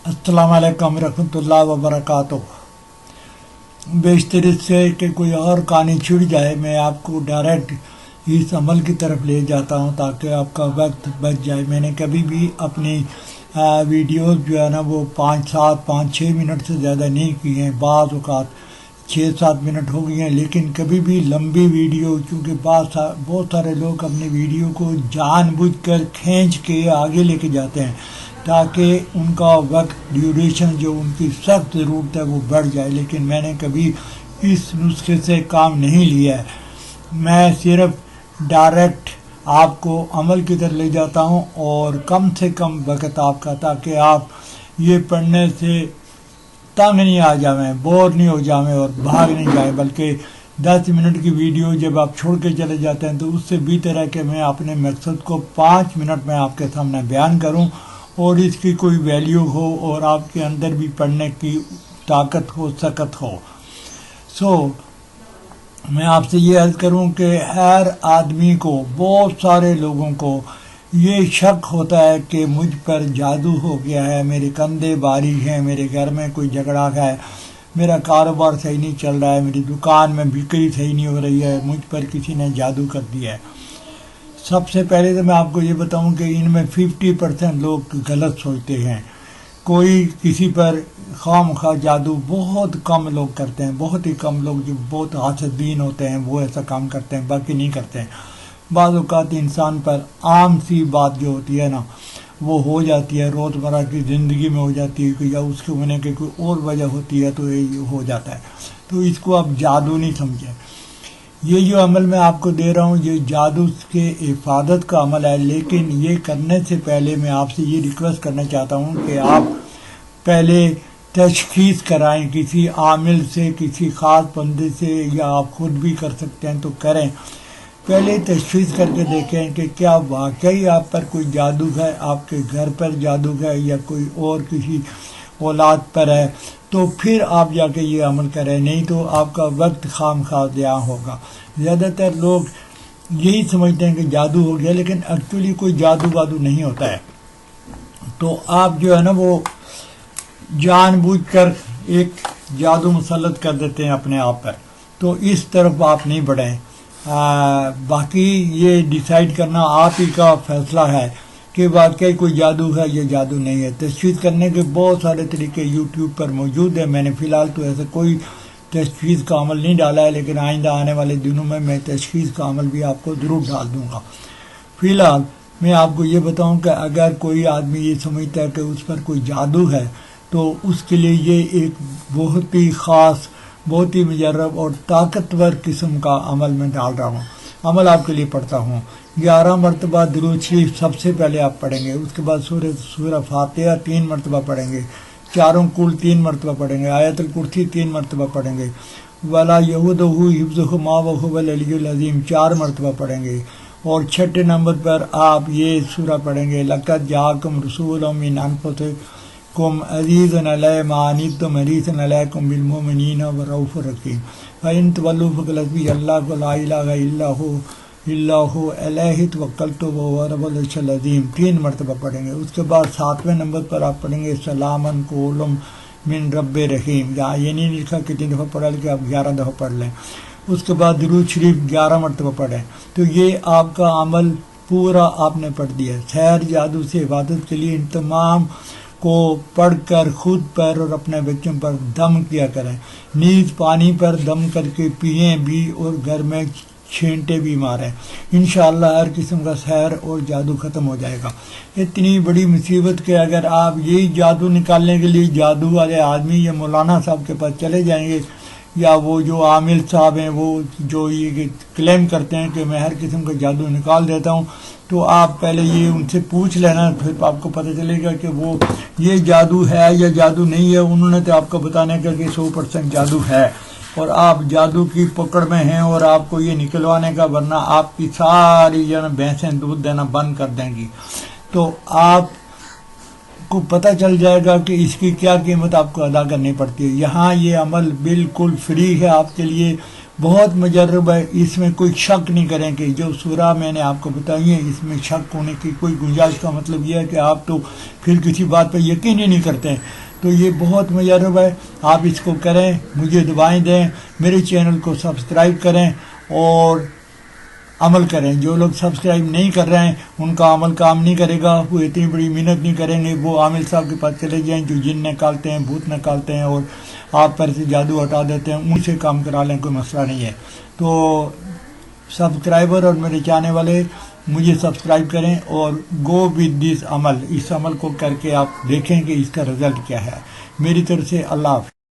अस्सलाम वालेकुम रहमतुल्लाह व बरकातुहू। बेशतर इससे कि कोई और कहानी छिड़ जाए, मैं आपको डायरेक्ट इस अमल की तरफ ले जाता हूँ ताकि आपका वक्त बच जाए। मैंने कभी भी अपनी वीडियोस जो है ना वो 5-6 मिनट से ज़्यादा नहीं की हैं। बाज़ औक़ात 6-7 मिनट हो गई हैं, लेकिन कभी भी लंबी वीडियो, क्योंकि बहुत सारे लोग अपनी वीडियो को जानबूझकर खींच के आगे लेके जाते हैं ताकि उनका वक्त ड्यूरेशन जो उनकी सख्त ज़रूरत है वो बढ़ जाए। लेकिन मैंने कभी इस नुस्खे से काम नहीं लिया है। मैं सिर्फ डायरेक्ट आपको अमल की तरफ ले जाता हूँ और कम से कम वक्त आपका, ताकि आप ये पढ़ने से तंग नहीं आ जाएं, बोर नहीं हो जाएं और भाग नहीं जाएं, बल्कि 10 मिनट की वीडियो जब आप छोड़ के चले जाते हैं तो उससे बेहतर है कि मैं अपने मकसद को 5 मिनट में आपके सामने बयान करूं और इसकी कोई वैल्यू हो और आपके अंदर भी पढ़ने की ताकत हो, सकत हो। मैं आपसे ये अर्ज़ करूं कि हर आदमी को, बहुत सारे लोगों को ये शक होता है कि मुझ पर जादू हो गया है, मेरे कंधे भारी हैं, मेरे घर में कोई झगड़ा है, मेरा कारोबार सही नहीं चल रहा है, मेरी दुकान में बिक्री सही नहीं हो रही है, मुझ पर किसी ने जादू कर दिया है। सबसे पहले तो मैं आपको ये बताऊं कि इनमें 50% लोग गलत सोचते हैं। कोई किसी पर खामखा जादू बहुत कम लोग करते हैं, बहुत ही कम लोग जो बहुत हासदीन होते हैं वो ऐसा काम करते हैं, बाकी नहीं करते हैं। बाज़ औक़ात इंसान पर आम सी बात जो होती है ना वो हो जाती है, रोज़मर्रा की ज़िंदगी में हो जाती है, या उसके होने की कोई और वजह होती है तो ये हो जाता है। तो इसको आप जादू नहीं समझें। ये जो अमल मैं आपको दे रहा हूँ ये जादू के हिफाजत का अमल है, लेकिन ये करने से पहले मैं आपसे ये रिक्वेस्ट करना चाहता हूँ कि आप पहले तशख़ीस कराएं किसी आमिल से, किसी ख़ास बंदे से, या आप खुद भी कर सकते हैं तो करें। पहले तशख़ीस करके देखें कि क्या वाकई आप पर कोई जादू है, आपके घर पर जादू है या कोई और किसी औलाद पर है, तो फिर आप जाके ये अमल करें, नहीं तो आपका वक्त खामखा ज़िया होगा। ज़्यादातर लोग यही समझते हैं कि जादू हो गया, लेकिन एक्चुअली कोई जादू वादू नहीं होता है। तो आप जो है ना वो जानबूझकर एक जादू मुसल्लत कर देते हैं अपने आप पर, तो इस तरफ आप नहीं बढ़ें। बाकी ये डिसाइड करना आप ही का फैसला है कि वाकई कोई जादू है या जादू नहीं है। तशख़ीस करने के बहुत सारे तरीके यूट्यूब पर मौजूद हैं। मैंने फ़िलहाल तो ऐसा कोई तशख़ीस का अमल नहीं डाला है, लेकिन आइंदा आने वाले दिनों में मैं तशख़ीस का अमल भी आपको ज़रूर डाल दूँगा। फ़िलहाल मैं आपको ये बताऊँ कि अगर कोई आदमी ये समझता है कि उस पर कोई जादू है तो उसके लिए ये एक बहुत ही ख़ास, बहुत ही मुजर्रब और ताकतवर किस्म का अमल मैं डाल रहा हूँ। अमल आपके लिए पढ़ता हूँ। 11 मरतबा दुरूद शरीफ सबसे पहले आप पढ़ेंगे, उसके बाद सूरह फातिहा 3 मरतबा पढ़ेंगे, चारों कुल 3 मरतबा पढ़ेंगे, आयतुल कुर्सी 3 मरतबा पढ़ेंगे, वला यऊदुहु हिफ्ज़ुहु मा व हुवल अलियुल अज़ीम 4 मरतबा पढ़ेंगे, और छठे नंबर पर आप ये सूरह पढ़ेंगे, लक़द जाअकुम रसूलुम मिन अनफुसिकुम अज़ीज़ुन अलैहि मा अनित्तुम हरीसुन अलैकुम बिल मुमिनीना रऊफ़ुर रहीम फ़इन तवल्लू फ़क़ुल हस्बी अल्लाहु ला इलाहा इल्लहु अलैहि तवक्कलतु व हुवा रब्बुल अर्शिल अज़ीम 3 मरतबा पढ़ेंगे। उसके बाद 7वें नंबर पर आप पढ़ेंगे सलामन कौलुम मिन रब्बिर रहीम। यहाँ ये नहीं लिखा कितनी दफ़ा पढ़ा, कि आप 11 दफ़ा पढ़ लें। उसके बाद दुरूद शरीफ 11 मरतबा पढ़ें। तो ये आपका अमल पूरा आपने पढ़ दिया। सैर जादू से इबादत के लिए इन तमाम को पढ़कर खुद पर और अपने बच्चों पर दम किया करें। नीज पानी पर दम करके पिएं भी और घर में छींटे भी मारें। इंशाअल्लाह हर किस्म का सहर और जादू ख़त्म हो जाएगा। इतनी बड़ी मुसीबत के अगर आप यही जादू निकालने के लिए जादू वाले आदमी या मौलाना साहब के पास चले जाएंगे, या वो जो आमिल साहब हैं वो जो ये क्लेम करते हैं कि मैं हर किस्म का जादू निकाल देता हूँ, तो आप पहले ये उनसे पूछ लेना, फिर आपको पता चलेगा कि वो ये जादू है या जादू नहीं है। उन्होंने तो आपको बताने का कि 100% जादू है और आप जादू की पकड़ में हैं और आपको ये निकलवाने का, वरना आपकी सारी जन भैंसें दूध देना बंद कर देंगी। तो आपको पता चल जाएगा कि इसकी क्या कीमत आपको अदा करनी पड़ती है। यहाँ ये अमल बिल्कुल फ्री है आपके लिए, بہت مجرب ہے، اس میں کوئی شک نہیں کریں کہ جو سورہ میں نے آپ کو بتائی ہے اس میں شک ہونے کی کوئی گنجائش کا مطلب یہ ہے کہ آپ تو پھر کسی بات پہ یقین ہی نہیں کرتے ہیں. تو یہ بہت مجرب ہے، آپ اس کو کریں، مجھے دعائیں دیں، میرے چینل کو سبسکرائب کریں اور عمل کریں. جو لوگ سبسکرائب نہیں کر رہے ہیں ان کا عمل کام نہیں کرے گا، وہ اتنی بڑی محنت نہیں کریں گے. وہ عامل صاحب کے پاس چلے جائیں جو جن نکالتے ہیں، بھوت نکالتے ہیں اور آپ پر سے جادو ہٹا دیتے ہیں، ان سے کام کرا لیں، کوئی مسئلہ نہیں ہے. تو سبسکرائبر اور میرے چاہنے والے مجھے سبسکرائب کریں اور گو ود دس عمل، اس عمل کو کر کے آپ دیکھیں کہ اس کا رزلٹ کیا ہے. میری طرف سے اللہ حافظ.